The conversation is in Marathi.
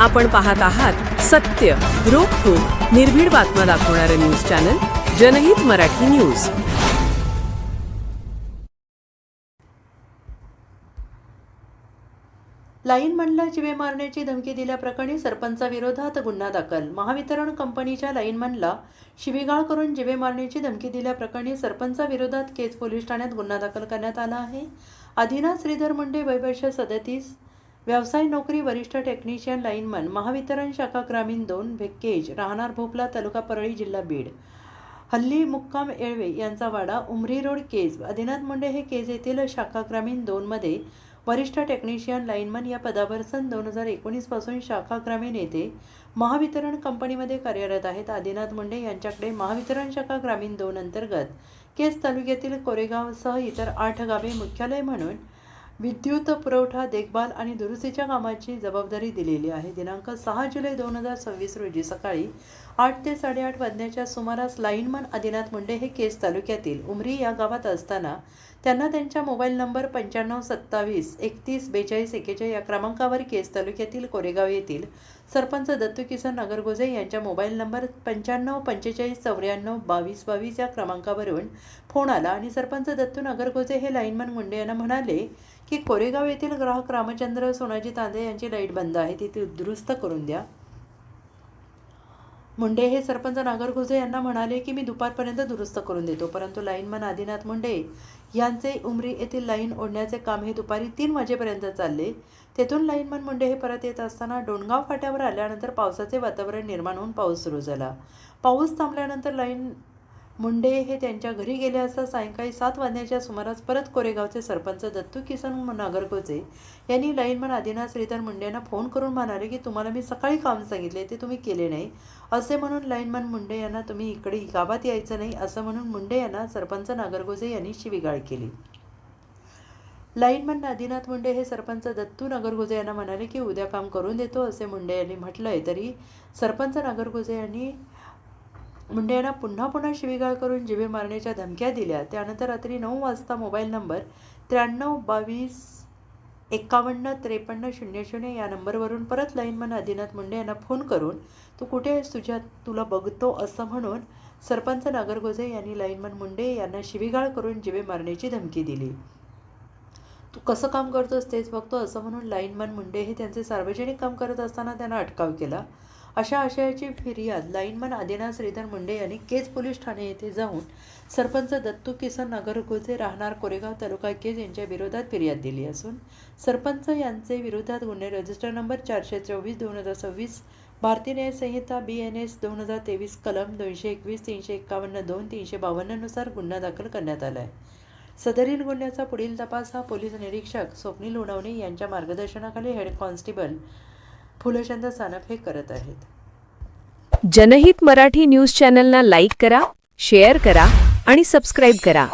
आपण पाहत आहात सत्य, रोखठोक, निर्भीड बातम्या दाखवणारे न्यूज चॅनल जनहित मराठी न्यूज. लाईनमनला जीवे मारण्याची धमकी दिल्याप्रकरणी सरपंचाविरोधात गुन्हा दाखल. महावितरण कंपनीच्या लाईनमनला शिवीगाळ करून जीवे मारण्याची धमकी दिल्याप्रकरणी सरपंचाविरोधात केज पोलीस ठाण्यात गुन्हा दाखल करण्यात आला आहे. आदिनाथ श्रीधर मुंडे, वय वर्ष 37, व्यवसाय नोकरी, वरिष्ठ टेक्निशियन, लाईनमन, महावितरण शाखा ग्रामीण 2, केज, राहणार भोपला, तालुका परळी, जिल्हा बीड. हल्ली मुक्काम येळवे यांचा वाडा, उमरी रोड, केज. आदिनाथ मुंडे हे केज येथील शाखा ग्रामीण 2 मध्ये वरिष्ठ टेक्निशियन, लाईनमन या पदावर सन 2019 पासून शाखा ग्रामीण येथे महावितरण कंपनीमध्ये कार्यरत आहेत. आदिनाथ मुंडे यांच्याकडे महावितरण शाखा ग्रामीण 2 अंतर्गत केज तालुक्यातील कोरेगावसह इतर 8 गावे मुख्यालय म्हणून विद्युत पुरवठा, देखभाल आणि दुरुस्तीच्या कामाची जबाबदारी दिलेली आहे. दिनांक 6 जुलै 2026 रोजी सकाळी 8 ते 8:30 वाजण्याच्या सुमारास लाईनमन आदिनाथ मुंडे हे केज तालुक्यातील उमरी या गावात असताना त्यांना त्यांच्या मोबाईल नंबर 9527 31 42 41 या क्रमांकावर केज तालुक्यातील कोरेगाव येथील सरपंच दत्तू किसन नगरगोजे यांच्या मोबाईल नंबर 95 45 94 22 22 या क्रमांकावरून फोन आला आणि सरपंच दत्तू नगरगोजे हे लाईनमन मुंडे यांना म्हणाले की कोरेगाव येथील ग्राहक रामचंद्र सोनाजी तांदे यांची लाईट बंद आहे, ती दुरुस्त करून द्या. मुंडे हे सरपंच नागरगोजे यांना म्हणाले की मी दुपारपर्यंत दुरुस्त करून देतो, परंतु लाईनमन आदिनाथ मुंडे यांचे उमरी येथील लाईन ओढण्याचे काम हे दुपारी 3 वाजेपर्यंत चालले. तेथून लाईनमन मुंडे हे परत येत असताना डोणगाव फाट्यावर आल्यानंतर पावसाचे वातावरण निर्माण होऊन पाऊस सुरू झाला. पाऊस थांबल्यानंतर लाईन मुंडे हे त्यांच्या घरी गेले असता सायंकाळी 7 वाजण्याच्या सुमारास परत कोरेगावचे सरपंच दत्तू किसन नागरगोजे यांनी लाईनमन आदिनाथ श्रीधर मुंडे यांना फोन करून म्हणाले की तुम्हाला मी सकाळी काम सांगितले ते तुम्ही केले नाही, असे म्हणून लाईनमन मुंडे यांना तुम्ही इकडे गावात यायचं नाही असं म्हणून मुंडे यांना सरपंच नागरगोजे यांनी शिवीगाळ केली. लाईनमन आदिनाथ मुंडे हे सरपंच दत्तू नगरगोजे यांना म्हणाले की उद्या काम करून देतो असे मुंडे यांनी म्हटलंय. तरी सरपंच नागरगोजे यांनी मुंडे यांना पुन्हा शिवीगाळ करून जीवे मारण्याच्या धमक्या दिल्या. त्यानंतर रात्री 9 वाजता मोबाईल नंबर 93 22 51 53 00 या नंबरवरून परत लाईनमन आदिनाथ मुंडे यांना फोन करून तू कुठे आहेस, तुला बघतो असं म्हणून सरपंच नागरगोजे यांनी लाईनमन मुंडे यांना शिवीगाळ करून जीवे मारण्याची धमकी दिली. तू कसं काम करतोस तेच बघतो असं म्हणून लाईनमन मुंडे हे त्यांचे सार्वजनिक काम करत असताना त्यांना अटकाव केला. अशा आशयाची फिर्याद लाईनमन आदिनाथ श्रीधर मुंडे यांनी केज पोलीस ठाणे येथे जाऊन सरपंच दत्तू किसन नगरगोजे राहणार कोरेगाव तालुका केज यांच्या विरोधात फिर्याद दिली असून सरपंच यांचे विरोधात गुन्हे रजिस्टर नंबर 424 2026 भारतीय न्याय संहिता BNS 2023 कलम 221 351 2 352 नुसार गुन्हा दाखल करण्यात आला आहे. सदरील गुन्ह्याचा पुढील तपास हा पोलीस निरीक्षक स्वप्नील उडवणे यांच्या मार्गदर्शनाखाली हेड कॉन्स्टेबल फुलचंद सानप हे करत आहेत. जनहित मराठी न्यूज चॅनलना लाईक करा, शेअर करा आणि सबस्क्राईब करा.